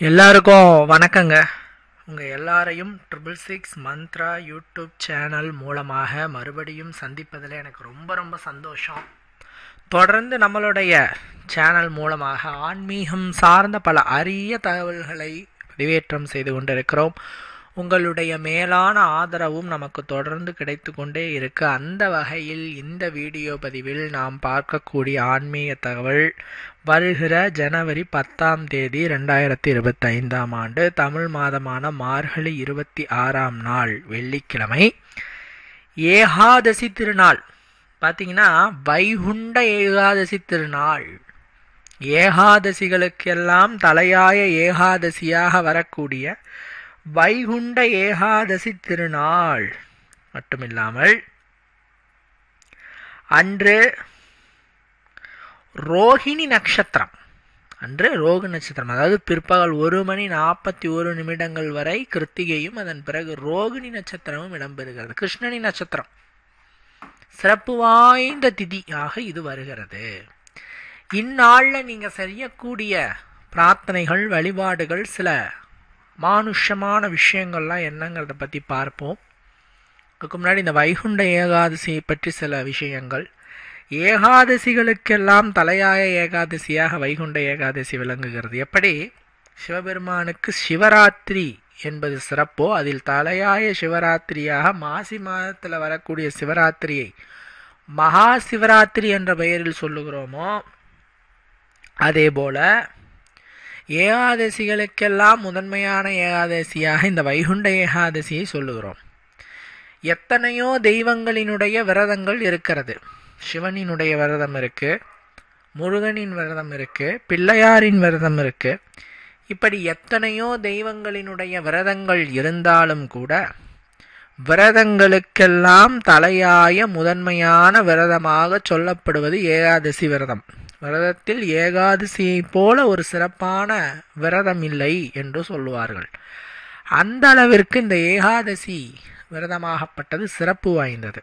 எல்லாருக்கும் வணக்கங்க. உங்கள் எல்லாரையும் 666 மந்த்ரா யூடியூப் சேனல் மூலமாக மறுபடியும் சந்திப்பதில் எனக்கு ரொம்ப சந்தோஷம். தொடர்ந்து நம்மளுடைய சேனல் மூலமாக ஆன்மீகம் சார்ந்த பல அரிய தகவல்களை பதிவேற்றம் செய்து கொண்டிருக்கிறோம். உங்களுடைய மேலான ஆதரவும் நமக்கு தொடர்ந்து கிடைத்து கொண்டே இருக்கு. அந்த வகையில் இந்த வீடியோ பதிவில் நாம் பார்க்கக்கூடிய ஆன்மீக தகவல் வருகிற ஜனவரி 10ஆம் தேதி 2025ஆம் ஆண்டு தமிழ் மாதமான மார்கழி 26ஆம் நாள் வெள்ளிக்கிழமை ஏகாதசி திருநாள். பார்த்தீங்கன்னா வைகுண்ட ஏகாதசி திருநாள். ஏகாதசிகளுக்கெல்லாம் தலையாய ஏகாதசியாக வரக்கூடிய வைகுண்ட ஏகாதசி திருநாள் மட்டுமில்லாமல் அன்று ரோஹிணி நட்சத்திரம், அதாவது பிற்பகல் 1:41 வரை கிருத்திகையும் அதன் பிறகு ரோகிணி நட்சத்திரமும் இடம்பெறுகிறது. கிருஷ்ணனி நட்சத்திரம் சிறப்பு வாய்ந்த திதியாக இது வருகிறது. இந்நாளில் நீங்கள் செய்யக்கூடிய பிரார்த்தனைகள், வழிபாடுகள், சில மானுஷ்யமான விஷயங்கள்லாம் என்னங்கிறத பற்றி பார்ப்போம். அதுக்கு முன்னாடி இந்த வைகுண்ட ஏகாதசியை பற்றி சில விஷயங்கள். ஏகாதசிகளுக்கெல்லாம் தலையாய ஏகாதசியாக வைகுண்ட ஏகாதசி விளங்குகிறது. எப்படி சிவபெருமானுக்கு சிவராத்திரி என்பது சிறப்போ, அதில் தலையாய சிவராத்திரியாக மாசி மாதத்தில் வரக்கூடிய சிவராத்திரியை மகா சிவராத்திரி என்ற பெயரில் சொல்லுகிறோமோ, அதே போல ஏகாதசிகளுக்கெல்லாம் முதன்மையான ஏகாதசியாக இந்த வைகுண்ட ஏகாதசியை சொல்லுகிறோம். எத்தனையோ தெய்வங்களினுடைய விரதங்கள் இருக்கிறது. சிவனினுடைய விரதம் இருக்கு, முருகனின் விரதம் இருக்கு, பிள்ளையாரின் விரதம் இருக்கு. இப்படி எத்தனையோ தெய்வங்களினுடைய விரதங்கள் இருந்தாலும் கூட விரதங்களுக்கெல்லாம் தலையாய முதன்மையான விரதமாக சொல்லப்படுவது ஏகாதசி விரதம். விரதத்தில் ஏகாதசியை போல ஒரு சிறப்பான விரதம் இல்லை என்று சொல்லுவார்கள். அந்த அளவிற்கு இந்த ஏகாதசி விரதமாகப்பட்டது சிறப்பு வாய்ந்தது.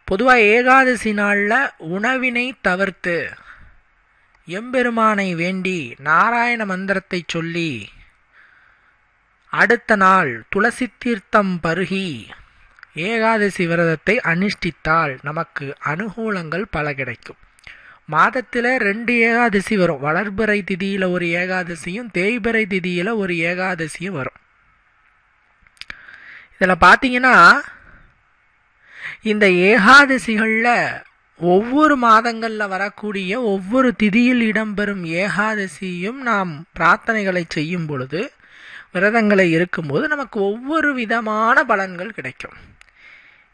பொதுவாக ஏகாதசி நாளில் உணவினை தவிர்த்து எம்பெருமானை வேண்டி நாராயண மந்திரத்தை சொல்லி அடுத்த நாள் துளசி தீர்த்தம் பருகி ஏகாதசி விரதத்தை அனுஷ்டித்தால் நமக்கு அனுகூலங்கள் பல கிடைக்கும். மாதத்தில் 2 ஏகாதசி வரும். வளர்பிறை திதியில் ஒரு ஏகாதசியும் தேய்பிறை திதியில் ஒரு ஏகாதசியும் வரும். இதில் பார்த்தீங்கன்னா இந்த ஏகாதசிகளில் ஒவ்வொரு மாதங்களில் வரக்கூடிய ஒவ்வொரு திதியில் இடம்பெறும் ஏகாதசியும் நாம் பிரார்த்தனைகளை செய்யும் பொழுது, விரதங்களை இருக்கும்போது நமக்கு ஒவ்வொரு விதமான பலன்கள் கிடைக்கும்.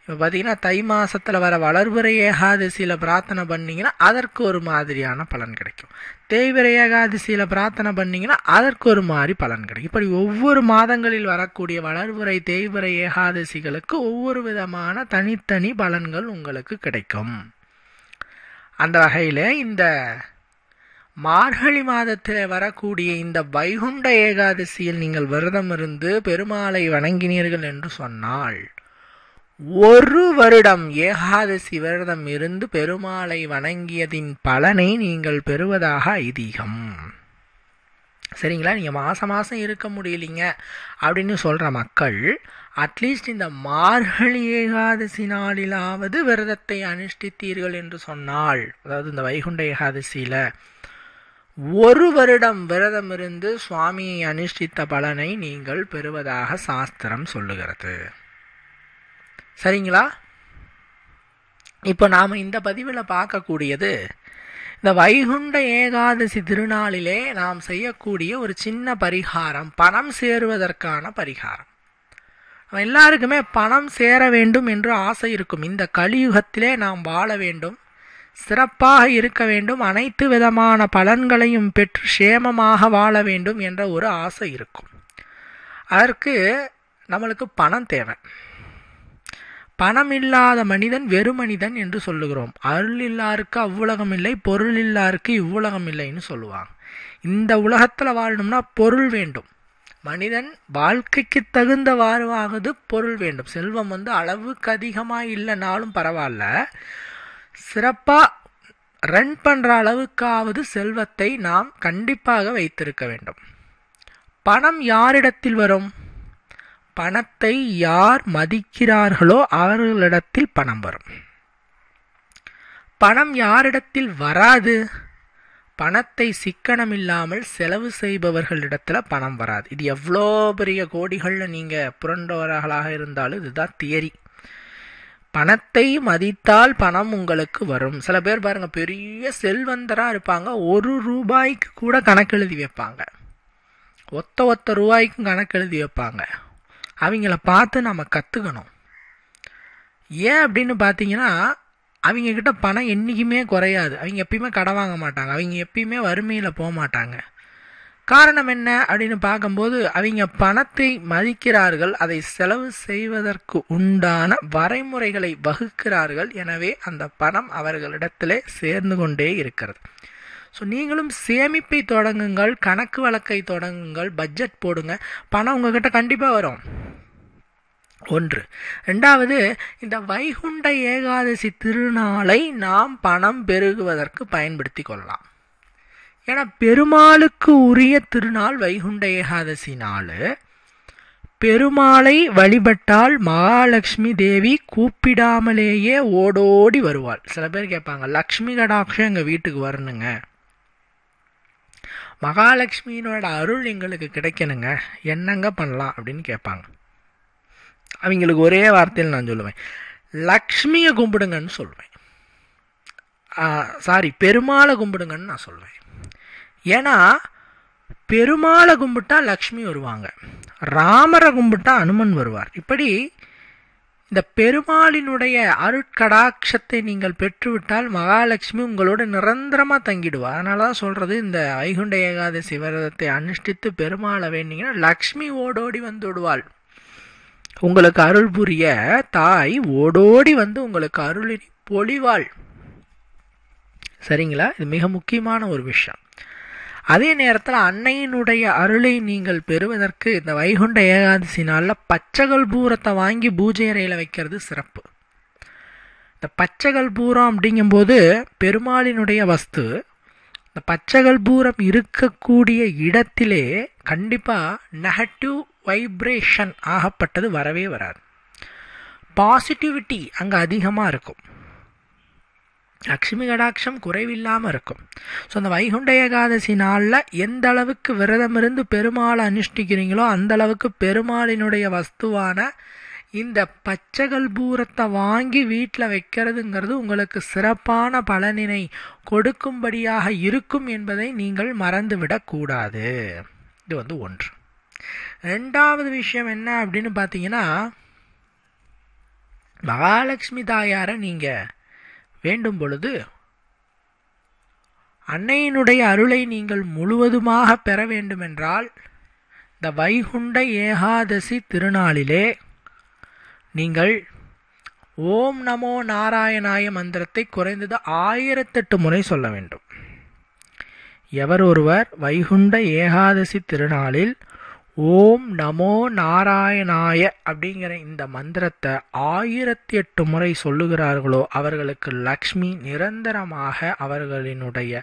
இப்போ பார்த்தீங்கன்னா தை மாதத்தில் வர வளர்பிறை ஏகாதசியில் பிரார்த்தனை பண்ணிங்கன்னா அதற்கு ஒரு மாதிரியான பலன் கிடைக்கும். தேய்பிறை ஏகாதசியில் பிரார்த்தனை பண்ணிங்கன்னா அதற்கு ஒரு மாதிரி பலன் கிடைக்கும். இப்படி ஒவ்வொரு மாதங்களில் வரக்கூடிய வளர்பிறை தேய்பிறை ஏகாதசிகளுக்கு ஒவ்வொரு விதமான தனித்தனி பலன்கள் உங்களுக்கு கிடைக்கும். அந்த வகையில் இந்த மார்கழி மாதத்தில் வரக்கூடிய இந்த வைகுண்ட ஏகாதசியில் நீங்கள் விரதம் இருந்து பெருமாளை வணங்கினீர்கள் என்று சொன்னால், 1 வருடம் ஏகாதசி விரதம் இருந்து பெருமாளை வணங்கியதின் பலனை நீங்கள் பெறுவதாக ஐதீகம். சரிங்களா? நீங்கள் மாதம் இருக்க முடியலைங்க அப்படின்னு சொல்கிற மக்கள் அட்லீஸ்ட் இந்த மார்கழி ஏகாதசி நாளிலாவது விரதத்தை அனுஷ்டித்தீர்கள் என்று சொன்னால், அதாவது இந்த வைகுண்ட ஏகாதசியில் 1 வருடம் விரதம் இருந்து சுவாமியை அனுஷ்டித்த பலனை நீங்கள் பெறுவதாக சாஸ்திரம் சொல்லுகிறது. சரிங்களா? இப்போ நாம் இந்த பதிவில் பார்க்கக்கூடியது இந்த வைகுண்ட ஏகாதசி திருநாளிலே நாம் செய்யக்கூடிய ஒரு சின்ன பரிகாரம், பணம் சேருவதற்கான பரிகாரம். எல்லாருக்குமே பணம் சேர வேண்டும் என்று ஆசை இருக்கும். இந்த கலியுகத்திலே நாம் வாழ வேண்டும், சிறப்பாக இருக்க வேண்டும், அனைத்து விதமான பலன்களையும் பெற்று சேமமாக வாழ வேண்டும் என்ற ஒரு ஆசை இருக்கும். அதற்கு நம்மளுக்கு பணம் தேவை. பணம் இல்லாத மனிதன் வெறும் மனிதன் என்று சொல்லுகிறோம். அருள் இல்லாருக்கு அவ்வுலகம் இல்லை, பொருள் இல்லாருக்கு இவ்வுலகம் இல்லைன்னு சொல்லுவாங்க. இந்த உலகத்தில் வாழணும்னா பொருள் வேண்டும். மனிதன் வாழ்க்கைக்கு தகுந்த வாழ்வாகுது பொருள் வேண்டும். செல்வம் அளவுக்கு அதிகமாக இல்லைனாலும் பரவாயில்ல, சிறப்பாக ரன் பண்ணுற அளவுக்காவது செல்வத்தை நாம் கண்டிப்பாக வைத்திருக்க வேண்டும். பணம் யாரிடத்தில் வரும்? பணத்தை யார் மதிக்கிறார்களோ அவர்களிடத்தில் பணம் வரும். பணம் யாரிடத்தில் வராது? பணத்தை சிக்கனம் இல்லாமல் செலவு செய்பவர்களிடத்துல பணம் வராது. இது எவ்வளோ பெரிய கோடிகள்ல நீங்க புரண்டவர்களாக இருந்தாலும் இதுதான் தியரி. பணத்தை மதித்தால் பணம் உங்களுக்கு வரும். சில பேர் பாருங்க, பெரிய செல்வந்தரா இருப்பாங்க, ₹1 கூட கணக்கெழுதி வைப்பாங்க, ஒத்த ரூபாய்க்கும் கணக்கெழுதி வைப்பாங்க. அவங்கள பார்த்து நம்ம கற்றுக்கணும். ஏன் அப்படின்னு பார்த்தீங்கன்னா, அவங்க கிட்ட பணம் என்றைக்குமே குறையாது. அவங்க எப்பயுமே கடன் வாங்க மாட்டாங்க, அவங்க எப்பயுமே வறுமையில் போக மாட்டாங்க. காரணம் என்ன அப்படின்னு பார்க்கும்போது, அவங்க பணத்தை மதிக்கிறார்கள், அதை செலவு செய்வதற்கு உண்டான வரைமுறைகளை வகுக்கிறார்கள். எனவே அந்த பணம் அவர்களிடத்திலே சேர்ந்து கொண்டே இருக்கிறது. ஸோ நீங்களும் சேமிப்பை தொடங்குங்கள், கணக்கு வழக்கை தொடங்குங்கள், பட்ஜெட் போடுங்க, பணம் உங்ககிட்ட கண்டிப்பாக வரும். ஒன்று. ரெண்டாவது, இந்த வைகுண்ட ஏகாதசி திருநாளை நாம் பணம் பெருகுவதற்கு பயன்படுத்தி கொள்ளலாம். ஏன்னா பெருமாளுக்கு உரிய திருநாள் வைகுண்ட ஏகாதசி நாள். பெருமாளை வழிபட்டால் மகாலட்சுமி தேவி கூப்பிடாமலேயே ஓடோடி வருவாள். சில பேர் கேட்பாங்க, லக்ஷ்மி கடாட்சம் எங்கள் வீட்டுக்கு வரணுங்க, மகாலட்சுமியினோட அருள் எங்களுக்கு கிடைக்கணுங்க, என்னங்க பண்ணலாம் அப்படின்னு கேட்பாங்க. அவங்களுக்கு ஒரே வார்த்தையில் நான் சொல்லுவேன், லக்ஷ்மியை கும்பிடுங்கன்னு சொல்லுவேன். பெருமாளை கும்பிடுங்கன்னு நான் சொல்லுவேன். ஏன்னா பெருமாளை கும்பிட்டா லக்ஷ்மி வருவாங்க, ராமரை கும்பிட்டா அனுமன் வருவார். இப்படி இந்த பெருமாளினுடைய அருட்கடாட்சத்தை நீங்கள் பெற்றுவிட்டால் மகாலட்சுமி உங்களோட நிரந்தரமாக தங்கிடுவார். அதனால தான் சொல்கிறது, இந்த வைகுண்ட ஏகாதசி விரதத்தை அனுஷ்டித்து பெருமாளை வேண்டிங்கன்னா லக்ஷ்மி ஓடோடி வந்து விடுவாள். உங்களுக்கு அருள் புரிய தாய் ஓடோடி வந்து உங்களுக்கு அருளினை பொழிவாள். சரிங்களா? இது மிக முக்கியமான ஒரு விஷயம். அதே நேரத்தில் அன்னையினுடைய அருளை நீங்கள் பெறுவதற்கு இந்த வைகுண்ட ஏகாதசி நாளில் பச்சைகள் பூரத்தை வாங்கி பூஜை அறையில் வைக்கிறது சிறப்பு. இந்த பச்சைகள் பூரம் அப்படிங்கும்போது பெருமாளினுடைய வஸ்து. இந்த பச்சைகள் பூரம் இருக்கக்கூடிய இடத்திலே கண்டிப்பாக நெகட்டிவ் வைப்ரேஷன் ஆகப்பட்டது வரவே வராது. பாசிட்டிவிட்டி அங்கே அதிகமாக இருக்கும், லக்ஷ்மி கடாட்சம் குறைவில்லாமல் இருக்கும். ஸோ அந்த வைகுண்ட ஏகாதசி நாளில் எந்த அளவுக்கு விரதம் இருந்து பெருமாளை அனுஷ்டிக்கிறீங்களோ அந்த அளவுக்கு பெருமாளினுடைய வஸ்துவான இந்த பச்சைகள் பூரத்தை வாங்கி வீட்டில் வைக்கிறதுங்கிறது உங்களுக்கு சிறப்பான பலனினை கொடுக்கும்படியாக இருக்கும் என்பதை நீங்கள் மறந்துவிடக்கூடாது. இது ஒன்று. ரெண்டாவது விஷயம் என்ன அப்படின்னு பார்த்தீங்கன்னா, மகாலட்சுமி தாயாரை நீங்கள் வேண்டும் பொழுது அன்னையினுடைய அருளை நீங்கள் முழுவதுமாக பெற வேண்டுமென்றால் இந்த வைகுண்ட ஏகாதசி திருநாளிலே நீங்கள் ஓம் நமோ நாராயணாய மந்திரத்தை குறைந்தது 1008 முறை சொல்ல வேண்டும். எவர் ஒருவர் வைகுண்ட ஏகாதசி திருநாளில் ஓம் நமோ நாராயணாய அப்படிங்கிற இந்த மந்திரத்தை 1008 முறை சொல்லுகிறார்களோ அவர்களுக்கு லக்ஷ்மி நிரந்தரமாக அவர்களினுடைய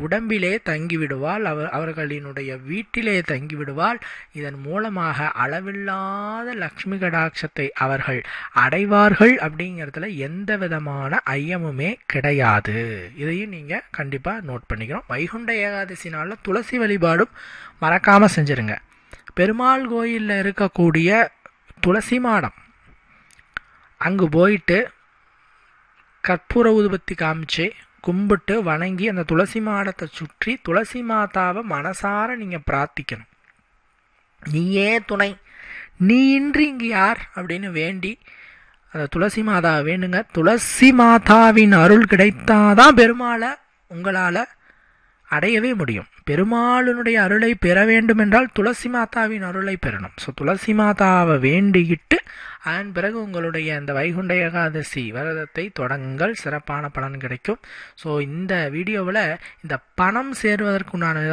உடம்பிலே தங்கிவிடுவாள், அவர்களினுடைய வீட்டிலே தங்கிவிடுவாள். இதன் மூலமாக அளவில்லாத லக்ஷ்மி கடாட்சத்தை அவர்கள் அடைவார்கள் அப்படிங்கிறதுல எந்த விதமான ஐயமுமே கிடையாது. இதையும் நீங்கள் கண்டிப்பாக நோட் பண்ணிக்கிறோம். வைகுண்ட ஏகாதசி நாளில் துளசி வழிபாடும் மறக்காமல் செஞ்சுருங்க. பெருமாள் கோயிலில் இருக்கக்கூடிய துளசி மாடம் அங்கு போயிட்டு கற்பூர ஊதுபத்தி காமிச்சு கும்பிட்டு வணங்கி அந்த துளசி மாடத்தை சுற்றி துளசி மாதாவை மனசார நீங்கள் பிரார்த்திக்கணும். நீயே துணை, நீ இன்றி இங்கு யார் அப்படின்னு வேண்டி அந்த துளசி மாதாவை வேண்டுங்க. துளசி மாதாவின் அருள் கிடைத்தாதான் பெருமாளை உங்களால் அடையவே முடியும். பெருமாளுடைய அருளை பெற வேண்டும் என்றால் துளசி மாதாவின் அருளை பெறணும். ஸோ துளசி மாதாவை வேண்டிக்கிட்டு அதன் பிறகு உங்களுடைய இந்த வைகுண்ட ஏகாதசி விரதத்தை தொடங்குங்கள், சிறப்பான பலன் கிடைக்கும். ஸோ இந்த வீடியோவில் இந்த பணம் சேருவதற்குண்டான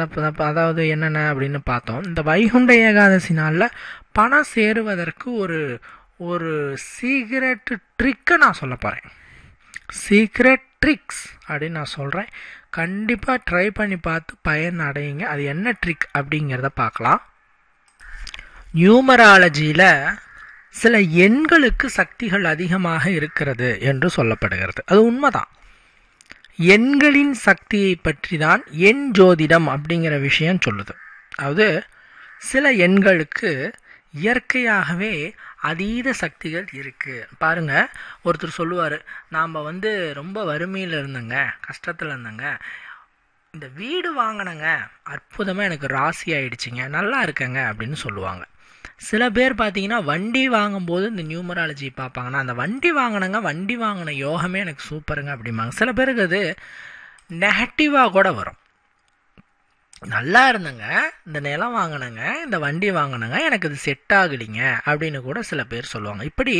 அதாவது என்னென்ன அப்படின்னு பார்த்தோம். இந்த வைகுண்ட ஏகாதசி நாளில் பணம் சேருவதற்கு ஒரு சீக்ரெட் ட்ரிக்கை நான் சொல்ல போகிறேன். சீக்ரெட் ட்ரிக்ஸ் அப்படின்னு நான் சொல்கிறேன். கண்டிப்பாக ட்ரை பண்ணி பார்த்து பயன் அடையுங்க. அது என்ன ட்ரிக் அப்படிங்கிறத பார்க்கலாம். நியூமராலஜியில் சில எண்களுக்கு சக்திகள் அதிகமாக இருக்கிறது என்று சொல்லப்படுகிறது. அது உண்மைதான். எண்களின் சக்தியை பற்றி தான் எண் ஜோதிடம் அப்படிங்கிற விஷயம் சொல்லுது. அதாவது சில எண்களுக்கு இயற்கையாகவே அதீத சக்திகள் இருக்குது. பாருங்கள், ஒருத்தர் சொல்லுவார், நாம் ரொம்ப வறுமையில் இருந்தேங்க, கஷ்டத்தில் இருந்தேங்க, இந்த வீடு வாங்கினங்க, அற்புதமாக எனக்கு ராசி ஆயிடுச்சிங்க, நல்லா இருக்கேங்க அப்படின்னு சொல்லுவாங்க. சில பேர் பார்த்தீங்கன்னா வண்டி வாங்கும்போது இந்த நியூமராலஜி பார்ப்பாங்கன்னா, அந்த வண்டி வாங்கினங்க, வண்டி வாங்கின யோகமே எனக்கு சூப்பருங்க அப்படிம்பாங்க. சில பேருக்கு அது நெகட்டிவாக கூட வரும். நல்லா இருந்தேங்க, இந்த நிலம் வாங்கினங்க, இந்த வண்டி வாங்கினங்க, எனக்கு இது செட் ஆகலைங்க அப்படின்னு கூட சில பேர் சொல்லுவாங்க. இப்படி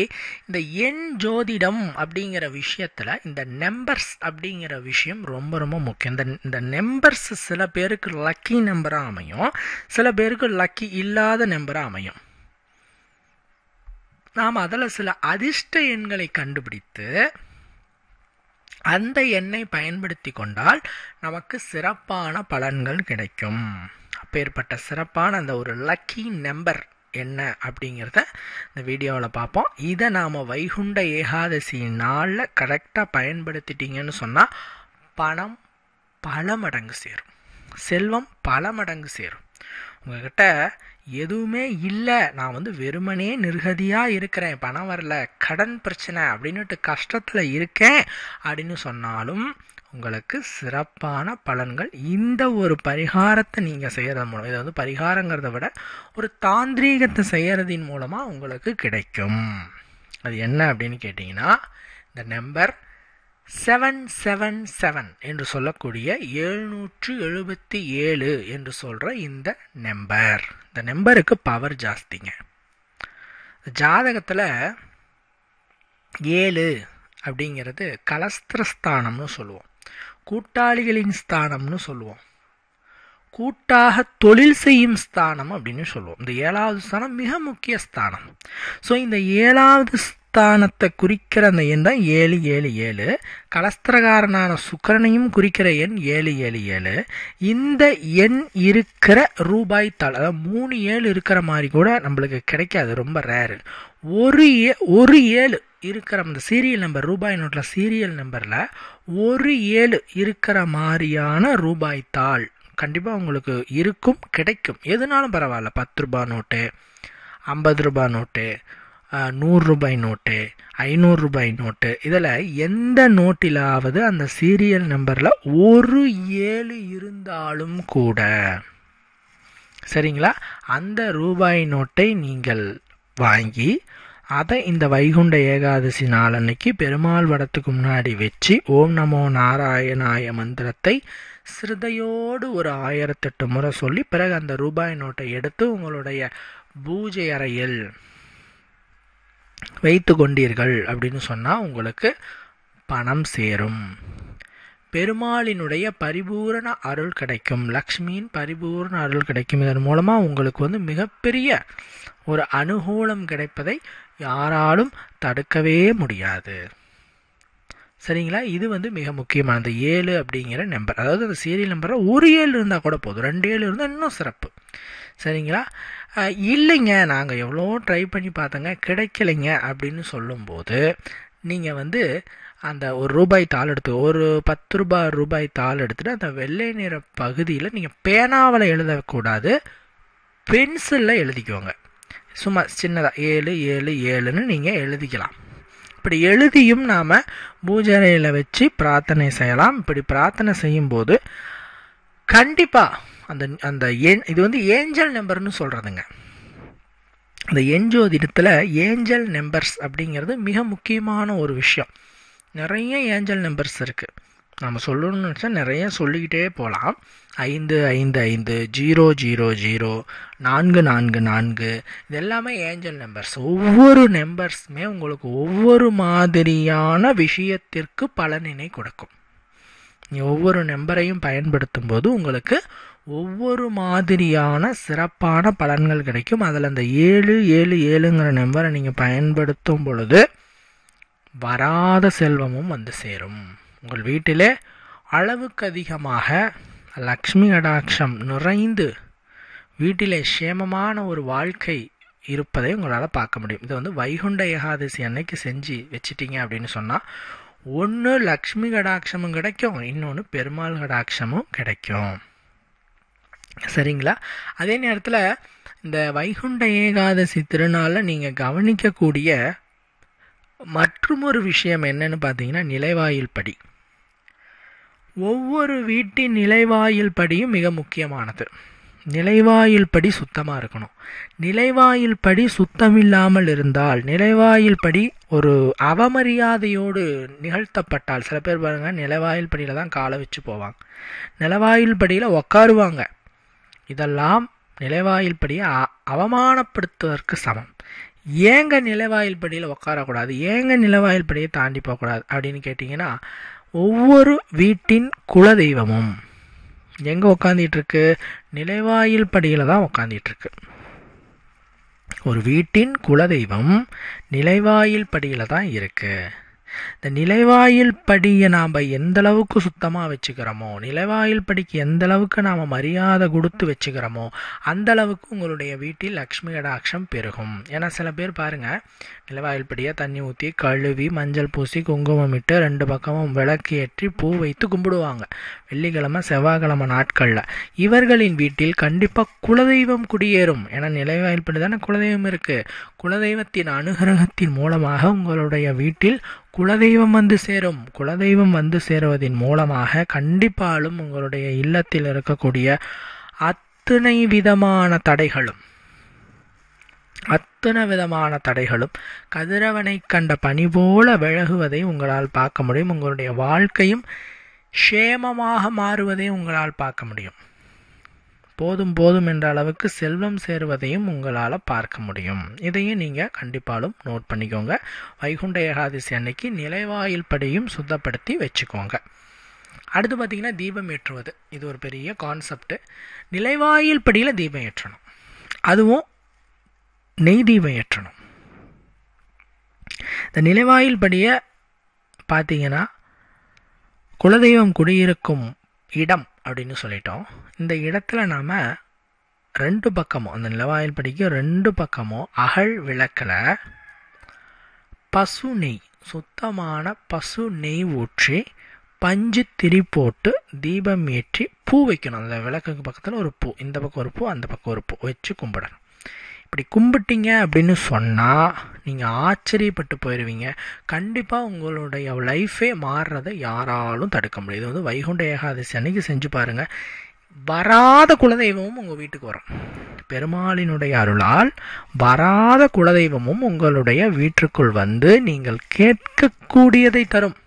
இந்த எண் ஜோதிடம் அப்படிங்கிற விஷயத்தில் இந்த நம்பர்ஸ் அப்படிங்கிற விஷயம் ரொம்ப ரொம்ப முக்கியம். இந்த நம்பர்ஸ் சில பேருக்கு லக்கி நம்பராக அமையும், சில பேருக்கு லக்கி இல்லாத நம்பராக அமையும். நாம் அதில் சில அதிர்ஷ்ட எண்களை கண்டுபிடித்து அந்த எண்ணை பயன்படுத்தி கொண்டால் நமக்கு சிறப்பான பலன்கள் கிடைக்கும். அப்பேற்பட்ட சிறப்பான அந்த ஒரு லக்கி நம்பர் என்ன அப்படிங்கிறத இந்த வீடியோவில் பார்ப்போம். இதை நாம் வைகுண்ட ஏகாதசி நாளில் கரெக்டாக பயன்படுத்திட்டீங்கன்னு சொன்னால் பணம் பல மடங்கு சேரும், செல்வம் பல மடங்கு சேரும். உங்ககிட்ட எதுவுமே இல்லை, நான் வெறுமனே நிர்கதியாக இருக்கிறேன், பணம் வரல, கடன் பிரச்சனை அப்படின்னுட்டு கஷ்டத்தில் இருக்கேன் அப்படின்னு சொன்னாலும் உங்களுக்கு சிறப்பான பலன்கள் இந்த ஒரு பரிகாரத்தை நீங்கள் செய்கிறது மூலம், இதை பரிகாரங்கிறத விட ஒரு தாந்திரீகத்தை செய்கிறதின் மூலமாக உங்களுக்கு கிடைக்கும். அது என்ன அப்படின்னு கேட்டிங்கன்னா, இந்த நம்பர் 777 என்று சொல்லக்கூடிய 777 என்று சொல்கிற இந்த நம்பருக்கு பவர் ஜாஸ்திங்க. ஜாதகத்தில் 7 அப்படிங்கிறது கலஸ்திரஸ்தானம்னு சொல்லுவோம், கூட்டாளிகளின் ஸ்தானம்னு சொல்லுவோம், கூட்டாக தொழில் செய்யும் ஸ்தானம் அப்படின்னு சொல்லுவோம். இந்த 7வது ஸ்தானம் மிக முக்கிய ஸ்தானம். ஸோ இந்த 7வது ஸ்தானத்தை குறிக்கிற அந்த எண் தான் 777. கலஸ்திரகாரனான சுக்கிரனையும் குறிக்கிற எண் 777. இந்த எண் இருக்கிற ரூபாய் தாள், அதாவது 3 7 இருக்கிற மாதிரி கூட நம்மளுக்கு கிடைக்காது, ரொம்ப ரேரு. ஒரு 7 இருக்கிற அந்த சீரியல் நம்பர், ரூபாய் நோட்டில் சீரியல் நம்பரில் 1 7 இருக்கிற மாதிரியான ரூபாய் தாள் கண்டிப்பாக உங்களுக்கு இருக்கும், கிடைக்கும். எதுனாலும் பரவாயில்ல, 10 ரூபாய் நோட்டு, 50 ரூபாய் நோட்டு, 100 ரூபாய் நோட்டு, 500 ரூபாய் நோட்டு, இதில் எந்த நோட்டிலாவது அந்த சீரியல் நம்பரில் 1 7 இருந்தாலும் கூட சரிங்களா, அந்த ரூபாய் நோட்டை நீங்கள் வாங்கி அதை இந்த வைகுண்ட ஏகாதசி நாளன்னைக்கு பெருமாள் வடத்துக்கு முன்னாடி வச்சு ஓம் நமோ நாராயணாய மந்திரத்தை சிரதையோடு ஒரு 1008 முறை சொல்லி பிறகு அந்த ரூபாய் நோட்டை எடுத்து உங்களுடைய பூஜை அறையில் வைத்து கொண்டீர்கள் அப்படின்னு சொன்னால் உங்களுக்கு பணம் சேரும், பெருமாளினுடைய பரிபூரண அருள் கிடைக்கும், லக்ஷ்மியின் பரிபூரண அருள் கிடைக்கும். இதன் மூலமாக உங்களுக்கு மிகப்பெரிய ஒரு அனுகூலம் கிடைப்பதை யாராலும் தடுக்கவே முடியாது. சரிங்களா, இது மிக முக்கியமானது. 7 அப்படிங்கிற நம்பர், அதாவது அந்த சீரியல் நம்பரில் 1 7 இருந்தால் கூட போதும், 2 7 இருந்தால் இன்னும் சிறப்பு. சரிங்களா, இல்லைங்க நாங்கள் எவ்வளோ ட்ரை பண்ணி பார்த்தோங்க கிடைக்கலைங்க அப்படின்னு சொல்லும்போது நீங்கள் அந்த ஒரு ரூபாய் தாள் எடுத்து, ஒரு 10 ரூபாய் தாள் எடுத்துகிட்டு அந்த வெள்ளை நிற பகுதியில் நீங்கள் பேனாவில் எழுதக்கூடாது, பென்சிலில் எழுதிக்குவாங்க. சும்மா சின்னதாக 7 7 7ன்னு நீங்கள் எழுதிக்கலாம். இப்படி எழுதியும் நாம் பூஜையில் வச்சு பிரார்த்தனை செய்யலாம். இப்படி பிரார்த்தனை செய்யும்போது கண்டிப்பாக அந்த எண், இது ஏஞ்சல் நம்பர்னு சொல்கிறதுங்க. அந்த எண்ஜோதிடத்தில் ஏஞ்சல் நம்பர்ஸ் அப்படிங்கிறது மிக முக்கியமான ஒரு விஷயம். நிறைய ஏஞ்சல் நம்பர்ஸ் இருக்குது, நம்ம சொல்லணும்னு நினச்சா நிறைய சொல்லிக்கிட்டே போகலாம். 5 5 5, 0 0 0, 4 4 4, இது எல்லாமே ஏஞ்சல் நம்பர்ஸ். ஒவ்வொரு நம்பர்ஸுமே உங்களுக்கு ஒவ்வொரு மாதிரியான விஷயத்திற்கு பலனினை கொடுக்கும். ஒவ்வொரு நம்பரையும் பயன்படுத்தும் போது உங்களுக்கு ஒவ்வொரு மாதிரியான சிறப்பான பலன்கள் கிடைக்கும். அதில் அந்த 7 7 7ங்கிற நம்பரை நீங்கள் பயன்படுத்தும் பொழுது வராத செல்வமும் சேரும். உங்கள் வீட்டிலே அளவுக்கு அதிகமாக லக்ஷ்மி கடாட்சம் நிறைந்து வீட்டிலே சேமமான ஒரு வாழ்க்கை இருப்பதை உங்களால் பார்க்க முடியும். இது வைகுண்ட ஏகாதசி அன்னைக்கு செஞ்சு வச்சிட்டீங்க அப்படின்னு சொன்னால், ஒன்று லக்ஷ்மி கடாட்சமும் கிடைக்கும், இன்னொன்று பெருமாள் கடாட்சமும் கிடைக்கும். சரிங்களா? அதே நேரத்தில் இந்த வைகுண்ட ஏகாதசி திருநாளில் நீங்கள் கவனிக்கக்கூடிய மற்றும் ஒரு விஷயம் என்னன்னு பார்த்தீங்கன்னா, நிலைவாயில் படி. ஒவ்வொரு வீட்டின் நிலைவாயில் படியும் மிக முக்கியமானது. நிலைவாயில் படி சுத்தமாக இருக்கணும். நிலைவாயில் படி சுத்தமில்லாமல் இருந்தால், நிலைவாயில் படி ஒரு அவமரியாதையோடு நிகழ்த்தப்பட்டால், சில பேர் பாருங்கள் நிலைவாயில் படியில் தான் காலை வச்சு போவாங்க, நிலைவாயில் படியில் உக்காருவாங்க. இதெல்லாம் நிலைவாயில் படியை அவமானப்படுத்துவதற்கு சமம். ஏங்க நிலைவாயில் படியில் உட்காரக்கூடாது, ஏங்க நிலைவாயில் படியை தாண்டி போகக்கூடாது அப்படின்னு கேட்டிங்கன்னா, ஒவ்வொரு வீட்டின் குலதெய்வமும் எங்கே உக்காந்துட்டு இருக்கு? நிலைவாயில் படியில் தான் உக்காந்துட்டு இருக்கு. ஒரு வீட்டின் குலதெய்வம் நிலைவாயில் படியில் தான் இருக்கு. இந்த நிலைவாயில் படியை நாம் எந்த அளவுக்கு சுத்தமாக வச்சுக்கிறோமோ, நிலைவாயில் படிக்கு எந்த அளவுக்கு நாம் மரியாதை கொடுத்து வச்சுக்கிறோமோ, அந்த அளவுக்கு உங்களுடைய வீட்டில் லக்ஷ்மி கடாட்சம் பெருகும். ஏன்னா சில பேர் பாருங்கள், நிலைவாயில் படியை தண்ணி ஊற்றி கழுவி மஞ்சள் பூசி குங்குமம் இட்டு 2 பக்கமும் விளக்கு ஏற்றி பூ வைத்து கும்பிடுவாங்க வெள்ளிக்கிழமை செவ்வாய்க்கிழமை நாட்களில். இவர்களின் வீட்டில் கண்டிப்பாக குலதெய்வம் குடியேறும். ஏன்னா நிலைவாயில் படி தானே குலதெய்வம் இருக்குது. குலதெய்வத்தின் அனுகிரகத்தின் மூலமாக உங்களுடைய வீட்டில் குலதெய்வம் வந்து சேரும். குலதெய்வம் வந்து சேருவதன் மூலமாக கண்டிப்பாலும் உங்களுடைய இல்லத்தில் இருக்கக்கூடிய அத்தனை விதமான தடைகளும் கதிரவனை கண்ட பனி போல விலகுவதை உங்களால் பார்க்க முடியும். உங்களுடைய வாழ்க்கையும் க்ஷேமமாக மாறுவதை உங்களால் பார்க்க முடியும். போதும் போதும் என்ற அளவுக்கு செல்வம் சேருவதையும் உங்களால் பார்க்க முடியும். இதையும் நீங்கள் கண்டிப்பாலும் நோட் பண்ணிக்கோங்க. வைகுண்ட ஏகாதசி அன்னைக்கு நிலைவாயில் படியும் சுத்தப்படுத்தி வச்சுக்கோங்க. அடுத்து பார்த்திங்கன்னா, தீபம் ஏற்றுவது. இது ஒரு பெரிய கான்செப்ட். நிலைவாயில் படியில் தீபம் ஏற்றணும், அதுவும் நெய் தீபம் ஏற்றணும். இந்த நிலைவாயில் படியை பார்த்தீங்கன்னா, குலதெய்வம் குடியிருக்கும் இடம் அப்படின்னு சொல்லிட்டோம். இந்த இடத்துல நாம் 2 பக்கமும், அந்த நிலவாயில் படிக்க 2 பக்கமும் அகல் விளக்கில் பசு நெய், சுத்தமான பசு நெய் ஊற்றி பஞ்சு திரி போட்டு தீபம் ஏற்றி பூ வைக்கணும். அந்த விளக்குக்கு பக்கத்தில் ஒரு பூ, இந்த பக்கம் ஒரு பூ அந்த பக்கம் ஒரு பூ வச்சு கும்பிடணும். இப்படி கும்பிட்டீங்க அப்படின்னு சொன்னால் நீங்கள் ஆச்சரியப்பட்டு போயிடுவீங்க. கண்டிப்பாக உங்களுடைய லைஃபே மாறுறதை யாராலும் தடுக்க முடியாது. இது வைகுண்ட ஏகாதசி அன்னைக்கு செஞ்சு பாருங்கள். வராத குலதெய்வமும் உங்கள் வீட்டுக்கு வரும். பெருமாளினுடைய அருளால் வராத குலதெய்வமும் உங்களுடைய வீட்டுக்குள் வந்து நீங்கள் கேட்கக்கூடியதை தரும்.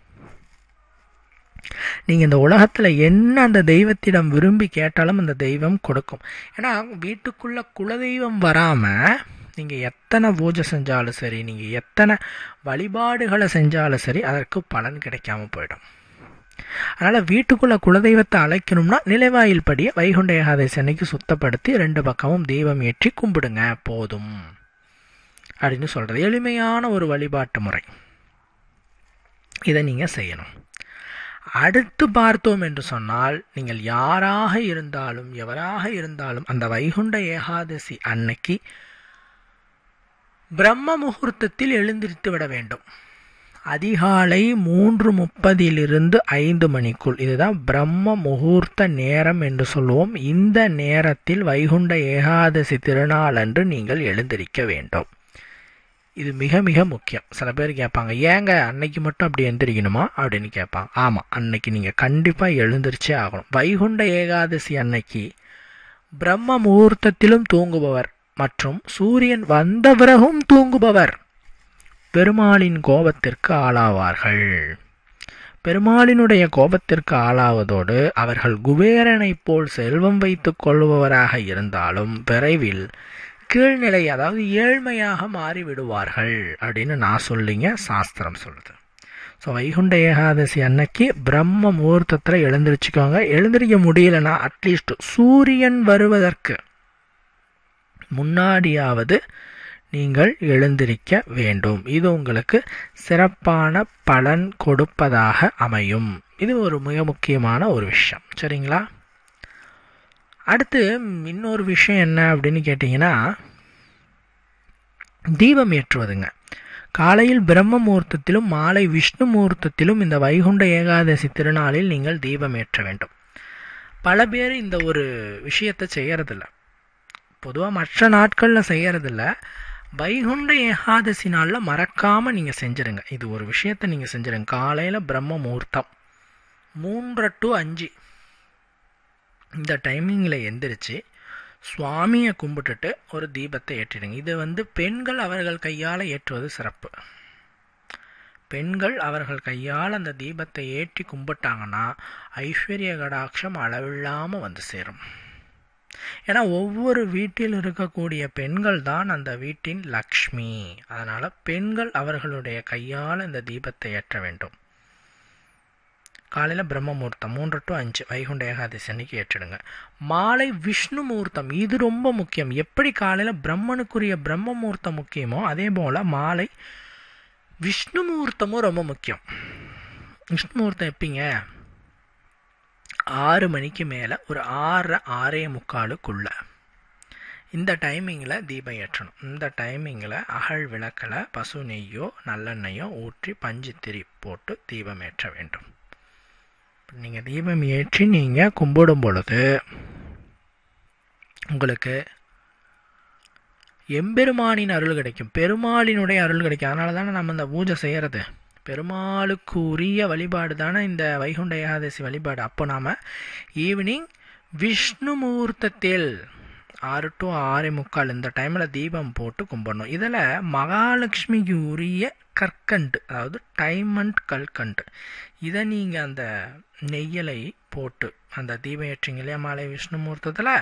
நீங்கள் இந்த உலகத்தில் என்ன அந்த தெய்வத்திடம் விரும்பி கேட்டாலும் அந்த தெய்வம் கொடுக்கும். ஏன்னா வீட்டுக்குள்ளே குலதெய்வம் வராமல் நீங்கள் எத்தனை பூஜை செஞ்சாலும் சரி, நீங்கள் எத்தனை வழிபாடுகளை செஞ்சாலும் சரி, அதற்கு பலன் கிடைக்காம போயிடும். அதனால் வீட்டுக்குள்ளே குலதெய்வத்தை அழைக்கணும்னா நிலைவாயில் படியை வைகுண்ட ஏகாதசி அன்னைக்கு சுத்தப்படுத்தி 2 பக்கமும் தீபம் ஏற்றி கும்பிடுங்க போதும் அப்படின்னு சொல்கிறது எளிமையான ஒரு வழிபாட்டு முறை. இதை நீங்கள் செய்யணும். அடுத்து பார்த்தோம் என்று சொன்னால், நீங்கள் யாராக இருந்தாலும் எவராக இருந்தாலும் அந்த வைகுண்ட ஏகாதசி அன்னைக்கு பிரம்ம முகூர்த்தத்தில் எழுந்திருத்து விட வேண்டும். அதிகாலை 3:30 5 மணிக்குள், இதுதான் பிரம்ம முகூர்த்த நேரம் என்று சொல்லுவோம். இந்த நேரத்தில் வைகுண்ட ஏகாதசி திருநாள் அன்று நீங்கள் எழுந்திருக்க வேண்டும். இது மிக மிக முக்கியம். சில பேர் கேட்பாங்க, ஏங்க அன்னைக்கு மட்டும் அப்படி எழுந்திரிக்கணுமா அப்படின்னு கேட்பாங்க. ஆமாம், அன்னைக்கு நீங்கள் கண்டிப்பாக எழுந்திரிச்சே ஆகணும். வைகுண்ட ஏகாதசி அன்னைக்கு பிரம்ம முகூர்த்தத்திலும் தூங்குபவர் மற்றும் சூரியன் வந்த பிறகும் தூங்குபவர் பெருமாளின் கோபத்திற்கு ஆளாவார்கள். பெருமாளினுடைய கோபத்திற்கு ஆளாவதோடு அவர்கள் குபேரனை போல் செல்வம் வைத்துக் கொள்பவராக இருந்தாலும் விரைவில் கீழ்நிலை, அதாவது ஏழ்மையாக மாறிவிடுவார்கள் அப்படின்னு நான் சொல்லிங்க, சாஸ்திரம் சொல்லுது. ஸோ வைகுண்ட ஏகாதசி அன்னைக்கு பிரம்ம முகூர்த்தத்தில் எழுந்திரிச்சுக்கோங்க. எழுந்திரிக்க முடியலன்னா அட்லீஸ்ட் சூரியன் வருவதற்கு முன்னாடியாவது நீங்கள் எழுந்திருக்க வேண்டும். இது உங்களுக்கு சிறப்பான பலன் கொடுப்பதாக அமையும். இது ஒரு மிக முக்கியமான ஒரு விஷயம். சரிங்களா? அடுத்து இன்னொரு விஷயம் என்ன அப்படின்னு கேட்டிங்கன்னா, தீபம் ஏற்றுவதுங்க. காலையில் பிரம்ம முகூர்த்தத்திலும் மாலை விஷ்ணு முகூர்த்தத்திலும் இந்த வைகுண்ட ஏகாதசி திருநாளில் நீங்கள் தீபம் ஏற்ற வேண்டும். பல பேர் இந்த ஒரு விஷயத்தை செய்யறதில்ல, பொதுவாக மற்ற நாட்களில் செய்யறதில்ல. வைகுண்ட ஏகாதசி நாளில் மறக்காமல் நீங்கள் செஞ்சுருங்க. இது ஒரு விஷயத்தை நீங்கள் செஞ்சுருங்க. காலையில் பிரம்ம முகூர்த்தம் 3 to 5 இந்த டைமிங்கில் எந்திரிச்சு சுவாமியை கும்பிட்டுட்டு ஒரு தீபத்தை ஏற்றிடுங்க. இது பெண்கள் அவர்கள் கையால் ஏற்றுவது சிறப்பு. பெண்கள் அவர்கள் கையால் அந்த தீபத்தை ஏற்றி கும்பிட்டாங்கன்னா ஐஸ்வர்ய கடாட்சம் அளவில்லாமல் வந்து சேரும். ஏன்னா ஒவ்வொரு வீட்டில் இருக்கக்கூடிய பெண்கள் தான் அந்த வீட்டின் லக்ஷ்மி. அதனால் பெண்கள் அவர்களுடைய கையால் இந்த தீபத்தை ஏற்ற வேண்டும். காலையில் பிரம்ம முகூர்த்தம் 3 to 5 வைகுண்ட ஏகாதசி அன்னைக்கு ஏற்றிடுங்க. மாலை விஷ்ணு முகூர்த்தம், இது ரொம்ப முக்கியம். எப்படி காலையில் பிரம்மனுக்குரிய பிரம்ம முகூர்த்தம் முக்கியமோ அதே போல் மாலை விஷ்ணு முகூர்த்தமும் ரொம்ப முக்கியம். விஷ்ணு முகூர்த்தம் எப்படிங்க? 6 மணிக்கு மேலே ஒரு 6, 6:45 இந்த டைமிங்கில் தீபம் ஏற்றணும். இந்த டைமிங்கில் அகல் விளக்கில் பசு நெய்யோ நல்லெண்ணெய்யோ ஊற்றி பஞ்சு திரி போட்டு தீபம் ஏற்ற வேண்டும். நீங்கள் தீபம் ஏற்றி நீங்கள் கும்பிடும் பொழுது உங்களுக்கு எம்பெருமானின் அருள் கிடைக்கும், பெருமாளினுடைய அருள் கிடைக்கும். அதனால தானே நம்ம இந்த பூஜை செய்கிறது. பெருமாளுக்கு உரிய வழிபாடு தானே இந்த வைகுண்ட ஏகாதசி வழிபாடு. அப்போ நாம் ஈவினிங் விஷ்ணு முகூர்த்தத்தில் 6 to 6:45 இந்த டைமில் தீபம் போட்டு கும்பிடணும். இதில் மகாலட்சுமிக்கு உரிய கற்கண்டு, அதாவது டைமண்ட் கல்கண்டு, இதை நீங்கள் அந்த நெய்யலை போட்டு அந்த தீபம் ஏற்றிங்க இல்லையா மாலை விஷ்ணு முகூர்த்தத்தில்,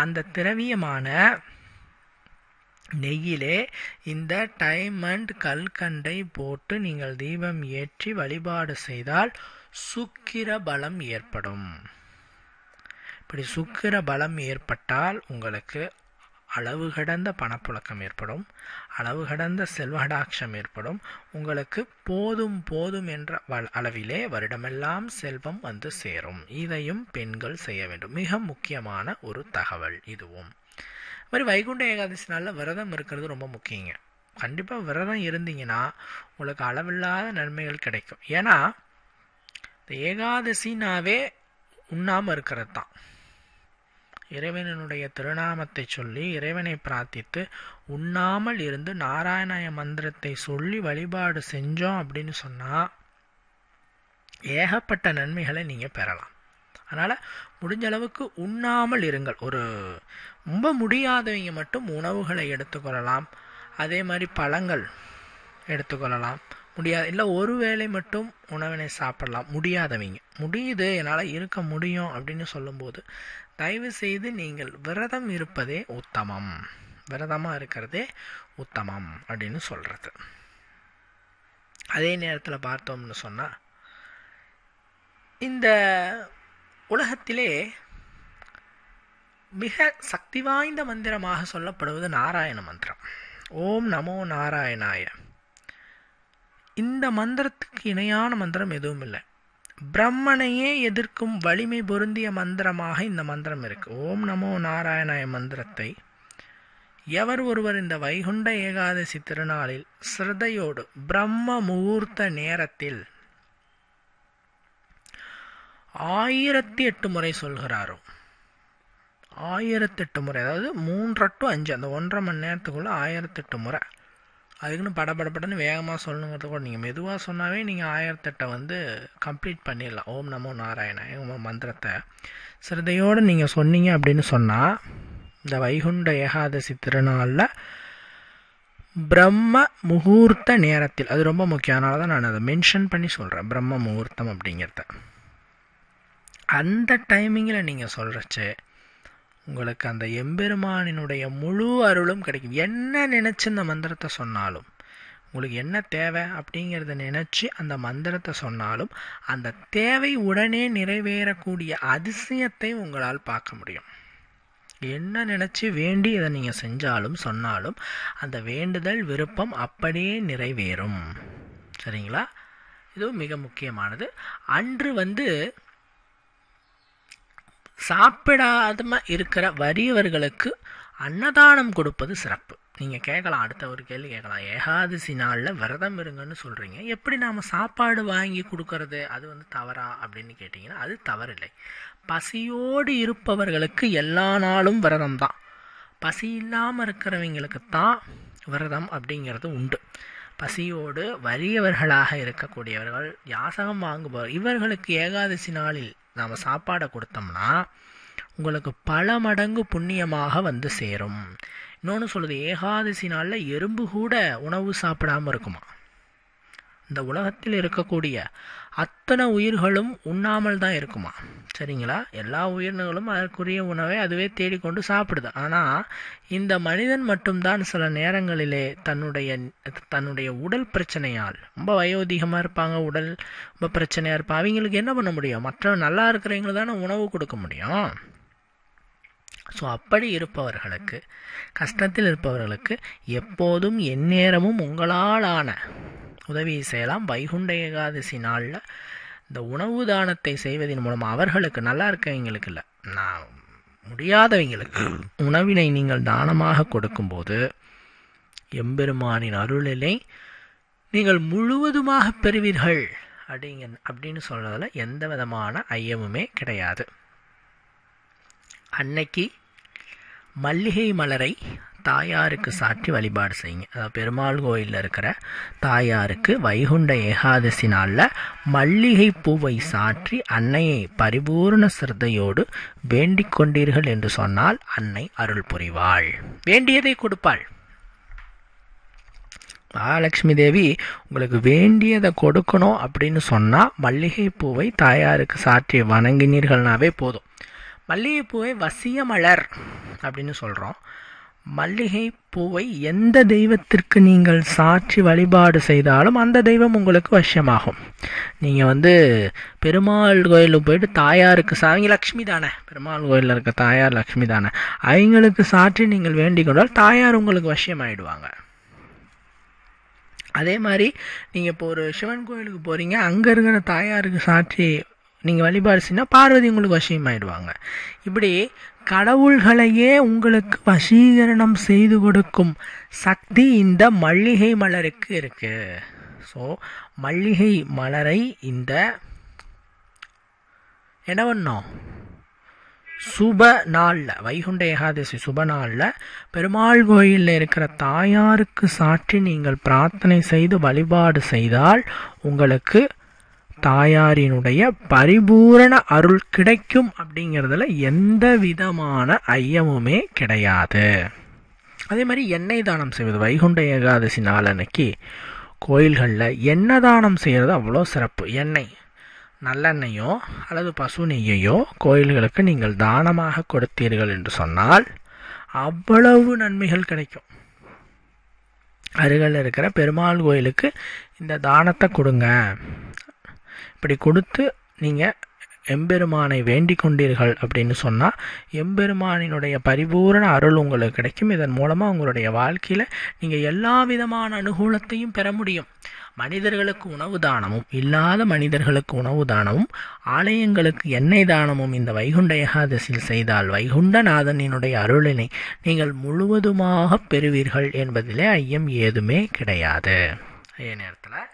அந்த திரவியமான நெய்யிலே இந்த டைமண்ட் கல்கண்டை போட்டு நீங்கள் தீபம் ஏற்றி வழிபாடு செய்தால் சுக்கிர பலம் ஏற்படும். இப்படி சுக்கிர பலம் ஏற்பட்டால் உங்களுக்கு அளவு கடந்த பணப்புழக்கம் ஏற்படும், அளவு கடந்த செல்வகடாட்சம் ஏற்படும். உங்களுக்கு போதும் போதும் என்ற அளவிலே வருடமெல்லாம் செல்வம் வந்து சேரும். இதையும் பெண்கள் செய்ய வேண்டும். மிக முக்கியமான ஒரு தகவல் இதுவும். மாதிரி வைகுண்ட ஏகாதசி நாளில் விரதம் இருக்கிறது ரொம்ப முக்கியங்க. கண்டிப்பாக விரதம் இருந்தீங்கன்னா உங்களுக்கு அளவில்லாத நன்மைகள் கிடைக்கும். ஏன்னா இந்த ஏகாதசினாவே உண்ணாமல் இருக்கிறது தான். இறைவனுடைய திருநாமத்தை சொல்லி இறைவனை பிரார்த்தித்து உண்ணாமல் இருந்து நாராயண மந்திரத்தை சொல்லி வழிபாடு செஞ்சோம் அப்படின்னு சொன்னால் ஏகப்பட்ட நன்மைகளை நீங்கள் பெறலாம். அதனால் முடிஞ்ச அளவுக்கு உண்ணாமல் இருங்கள். ஒரு ரொம்ப முடியாதவங்க மட்டும் உணவுகளை எடுத்துக்கொள்ளலாம். அதே மாதிரி பழங்கள் எடுத்துக்கொள்ளலாம். முடியாது இல்லை ஒரு வேளை மட்டும் உணவினை சாப்பிடலாம். முடியாதவங்க, முடியுது என்னால் இருக்க முடியும் அப்படின்னு சொல்லும்போது தயவு செய்து நீங்கள் விரதம் இருப்பதே உத்தமம், விரதமாக இருக்கிறதே உத்தமம் அப்படின்னு சொல்கிறது. அதே நேரத்தில் பார்த்தோம்னு சொன்னால் இந்த உலகத்திலே மிக சக்தி வாய்ந்த மந்திரமாக சொல்லப்படுவது நாராயண மந்திரம். ஓம் நமோ நாராயணாய. இந்த மந்திரத்துக்கு இணையான மந்திரம் எதுவும் இல்லை. பிரம்மனையே எதிர்க்கும் வலிமை பொருந்திய மந்திரமாக இந்த மந்திரம் இருக்கு. ஓம் நமோ நாராயணாய மந்திரத்தை எவர் ஒருவர் இந்த வைகுண்ட ஏகாதசி திருநாளில் சிரத்தையோடு பிரம்ம முகூர்த்த நேரத்தில் 1008 முறை சொல்கிறாரோ, 1008 முறை, அதாவது 3 to 5 அந்த 1.5 மணி நேரத்துக்குள்ள 1008 முறை. அதுக்குன்னு படபடப்படன்னு வேகமாக சொல்லணுங்கிறது கூட நீங்கள் மெதுவாக சொன்னாவே நீங்கள் 1008 கம்ப்ளீட் பண்ணிடலாம். ஓம் நமோ நாராயண மந்திரத்தை சிரத்தையோடு நீங்கள் சொன்னீங்க அப்படின்னு சொன்னால் இந்த வைகுண்ட ஏகாதசி திருநாளில் பிரம்ம முகூர்த்த நேரத்தில், அது ரொம்ப முக்கியம், அதனால தான் நான் அதை மென்ஷன் பண்ணி சொல்கிறேன், பிரம்ம முகூர்த்தம் அப்படிங்கிறத. அந்த டைமிங்கில் நீங்கள் சொல்கிறச்சு உங்களுக்கு அந்த எம்பெருமானினுடைய முழு அருளும் கிடைக்கும். என்ன நினச்சி இந்த மந்திரத்தை சொன்னாலும், உங்களுக்கு என்ன தேவை அப்படிங்கிறத நினச்சி அந்த மந்திரத்தை சொன்னாலும் அந்த தேவை உடனே நிறைவேறக்கூடிய அதிசயத்தை உங்களால் பார்க்க முடியும். என்ன நினச்சி வேண்டி இதை நீங்கள் செஞ்சாலும் சொன்னாலும் அந்த வேண்டுதல் விருப்பம் அப்படியே நிறைவேறும். சரிங்களா? இதுவும் மிக முக்கியமானது. அன்று சாப்பிடாத இருக்கிற வறியவர்களுக்கு அன்னதானம் கொடுப்பது சிறப்பு. நீங்கள் கேட்கலாம், அடுத்த ஒரு கேள்வி கேட்கலாம், ஏகாதசி நாளில் விரதம் இருங்கன்னு சொல்கிறீங்க, எப்படி நாம் சாப்பாடு வாங்கி கொடுக்கறது, அது வந்து தவறா அப்படின்னு கேட்டிங்கன்னா அது தவறில்லை. பசியோடு இருப்பவர்களுக்கு எல்லா நாளும் விரதம் தான். பசி இல்லாமல் இருக்கிறவங்களுக்கு தான் விரதம் அப்படிங்கிறது உண்டு. பசியோடு வறியவர்களாக இருக்கக்கூடியவர்கள், யாசகம் வாங்குபவர், இவர்களுக்கு ஏகாதசி நாளில் நாம் சாப்பாடை கொடுத்தோம்னா உங்களுக்கு பல மடங்கு புண்ணியமாக வந்து சேரும். இன்னொன்று சொல்லுது, ஏகாதசி நாளில் எறும்பு கூட உணவு சாப்பிடாமல் இருக்குமா. இந்த உலகத்தில் இருக்கக்கூடிய அத்தனை உயிர்களும் உண்ணாமல் தான் இருக்குமா. சரிங்களா? எல்லா உயிரினங்களும் அதற்குரிய உணவை அதுவே தேடிக்கொண்டு சாப்பிடுது. ஆனால் இந்த மனிதன் மட்டும்தான் சில நேரங்களிலே தன்னுடைய உடல் பிரச்சனையால், ரொம்ப வயோதிகமாக இருப்பாங்க, உடல் ரொம்ப பிரச்சனையாக இருப்பாங்க, அவங்களுக்கு என்ன பண்ண முடியும், மற்ற நல்லா இருக்கிறவங்களுக்கு தானே உணவு கொடுக்க முடியும். ஸோ அப்படி இருப்பவர்களுக்கு, கஷ்டத்தில் இருப்பவர்களுக்கு எப்போதும் எந்நேரமும் உங்களாலான உதவியை செய்யலாம். வைகுண்ட ஏகாதசி நாளில் இந்த உணவு தானத்தை செய்வதன் மூலம் அவர்களுக்கு, நல்லா இருக்கவங்களுக்கு இல்லை, நான் முடியாதவங்களுக்கு உணவினை நீங்கள் தானமாக கொடுக்கும்போது எம்பெருமானின் அருளினை நீங்கள் முழுவதுமாக பெறுவீர்கள் அப்படின்னு சொல்றதுல எந்த விதமான ஐயமுமே கிடையாது. அன்னைக்கு மல்லிகை மலரை தாயாருக்கு சாற்றி வழிபாடு செய்யுங்க. அதாவது பெருமாள் கோயிலில் இருக்கிற தாயாருக்கு வைகுண்ட ஏகாதசி நாளில் மல்லிகை பூவை சாற்றி அன்னையை பரிபூர்ண சிரத்தையோடு வேண்டிக் கொண்டீர்கள் என்று சொன்னால் அன்னை அருள் புரிவாள், வேண்டியதை கொடுப்பாள். மகாலட்சுமி தேவி உங்களுக்கு வேண்டியதை கொடுக்கணும் அப்படின்னு சொன்னால் மல்லிகை பூவை தாயாருக்கு சாற்றி வணங்கினீர்கள்னாவே போதும். மல்லிகை பூவை வசிய மலர் அப்படின்னு சொல்கிறோம். மல்லிகை பூவை எந்த தெய்வத்திற்கு நீங்கள் சாற்றி வழிபாடு செய்தாலும் அந்த தெய்வம் உங்களுக்கு வசியமாகும். நீங்கள் பெருமாள் கோயிலுக்கு போயிட்டு தாயாருக்கு அவங்க லக்ஷ்மி தானே, பெருமாள் கோயிலில் இருக்க தாயார் லக்ஷ்மி தானே, அவங்களுக்கு சாற்றி நீங்கள் வேண்டிக் கொண்டால் தாயார் உங்களுக்கு வசியமாயிடுவாங்க. அதே மாதிரி நீங்கள் இப்போ ஒரு சிவன் கோயிலுக்கு போகிறீங்க, அங்கே இருக்கிற தாயாருக்கு சாற்றி நீங்கள் வழிபாடு செய்யணும், பார்வதி உங்களுக்கு வசியமாயிடுவாங்க. இப்படி கடவுள்களையே உங்களுக்கு வசீகரணம் செய்து கொடுக்கும் சக்தி இந்த மல்லிகை மலருக்கு இருக்கு. ஸோ மல்லிகை மலரை இந்த என்ன பண்ணோம், சுப நாளில், வைகுண்ட ஏகாதசி சுப நாளில் பெருமாள் கோயிலில் இருக்கிற தாயாருக்கு சாற்றி நீங்கள் பிரார்த்தனை செய்து வழிபாடு செய்தால் உங்களுக்கு தாயாரினுடைய பரிபூரண அருள் கிடைக்கும் அப்படிங்கிறதுல எந்த விதமான ஐயமுமே கிடையாது. அதே மாதிரி எண்ணெய் தானம் செய்வது, வைகுண்ட ஏகாதசி நாளன்னைக்கு கோயில்களில் எண்ணெய் தானம் செய்கிறது அவ்வளோ சிறப்பு. எண்ணெய், நல்லெண்ணெயோ அல்லது பசு நெய்யையோ கோயில்களுக்கு நீங்கள் தானமாக கொடுத்தீர்கள் என்று சொன்னால் அவ்வளவு நன்மைகள் கிடைக்கும். அருகில் இருக்கிற பெருமாள் கோயிலுக்கு இந்த தானத்தை கொடுங்க, இப்படி கொடுத்து நீங்கள் எம்பெருமானை வேண்டிக் கொண்டீர்கள் அப்படின்னு சொன்னால் எம்பெருமானினுடைய பரிபூரண அருள் உங்களுக்கு கிடைக்கும். இதன் மூலமாக உங்களுடைய வாழ்க்கையில் நீங்கள் எல்லா விதமான அனுகூலத்தையும் பெற முடியும். மனிதர்களுக்கு உணவு தானமும், இல்லாத மனிதர்களுக்கு உணவு தானமும், ஆலயங்களுக்கு எண்ணெய் தானமும் இந்த வைகுண்ட ஏகாதசியில் செய்தால் வைகுண்டநாதனினுடைய அருளினை நீங்கள் முழுவதுமாக பெறுவீர்கள் என்பதிலே ஐயம் ஏதுமே கிடையாது. அதே நேரத்தில்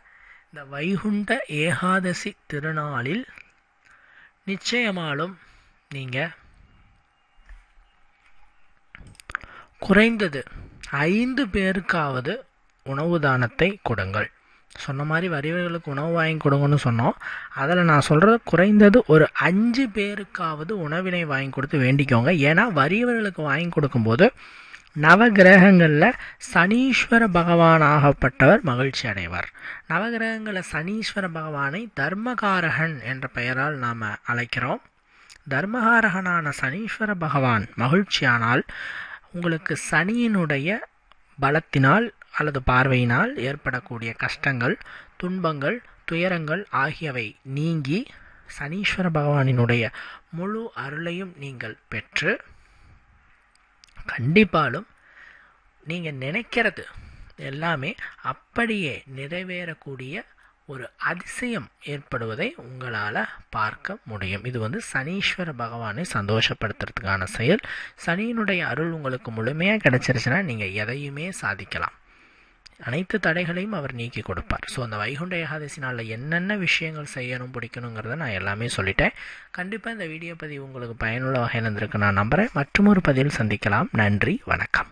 இந்த வைகுண்ட ஏகாதசி திருநாளில் நிச்சயமாலும் நீங்கள் குறைந்தது 5 பேருக்காவது உணவு தானத்தை கொடுங்கள். சொன்ன மாதிரி வறியவர்களுக்கு உணவு வாங்கி கொடுங்கன்னு சொன்னோம். அதில் நான் சொல்கிறது குறைந்தது ஒரு 5 பேருக்காவது உணவினை வாங்கி கொடுத்து வேண்டிக்கோங்க. ஏன்னா வறியவர்களுக்கு வாங்கி கொடுக்கும்போது நவகிரகங்களில் சனீஸ்வர பகவானாகப்பட்டவர் மகிழ்ச்சி அடைவார். நவகிரகங்களில் சனீஸ்வர பகவானை தர்மகாரகன் என்ற பெயரால் நாம் அழைக்கிறோம். தர்மகாரகனான சனீஸ்வர பகவான் மகிழ்ச்சியானால் உங்களுக்கு சனியினுடைய பலத்தினால் அல்லது பார்வையினால் ஏற்படக்கூடிய கஷ்டங்கள், துன்பங்கள், துயரங்கள் ஆகியவை நீங்கி சனீஸ்வர பகவானினுடைய முழு அருளையும் நீங்கள் பெற்று கண்டிப்பாலும் நீங்கள் நினைக்கிறது எல்லாமே அப்படியே நிறைவேறக்கூடிய ஒரு அதிசயம் ஏற்படுவதை உங்களால் பார்க்க முடியும். இது சனீஸ்வர பகவானை சந்தோஷப்படுத்துறதுக்கான செயல். சனியினுடைய அருள் உங்களுக்கு முழுமையாக கிடைச்சிருச்சுன்னா நீங்கள் எதையுமே சாதிக்கலாம். அனைத்து தடைகளையும் அவர் நீக்கி கொடுப்பார். ஸோ அந்த வைகுண்ட ஏகாதசி நாளில் என்னென்ன விஷயங்கள் செய்யணும் பிடிக்கணுங்கிறத நான் எல்லாமே சொல்லிட்டேன். கண்டிப்பாக இந்த வீடியோ பதிவு உங்களுக்கு பயனுள்ள வகையில் இருந்திருக்கு நான் நம்புகிறேன். மற்றொரு பதிவில் சந்திக்கலாம். நன்றி, வணக்கம்.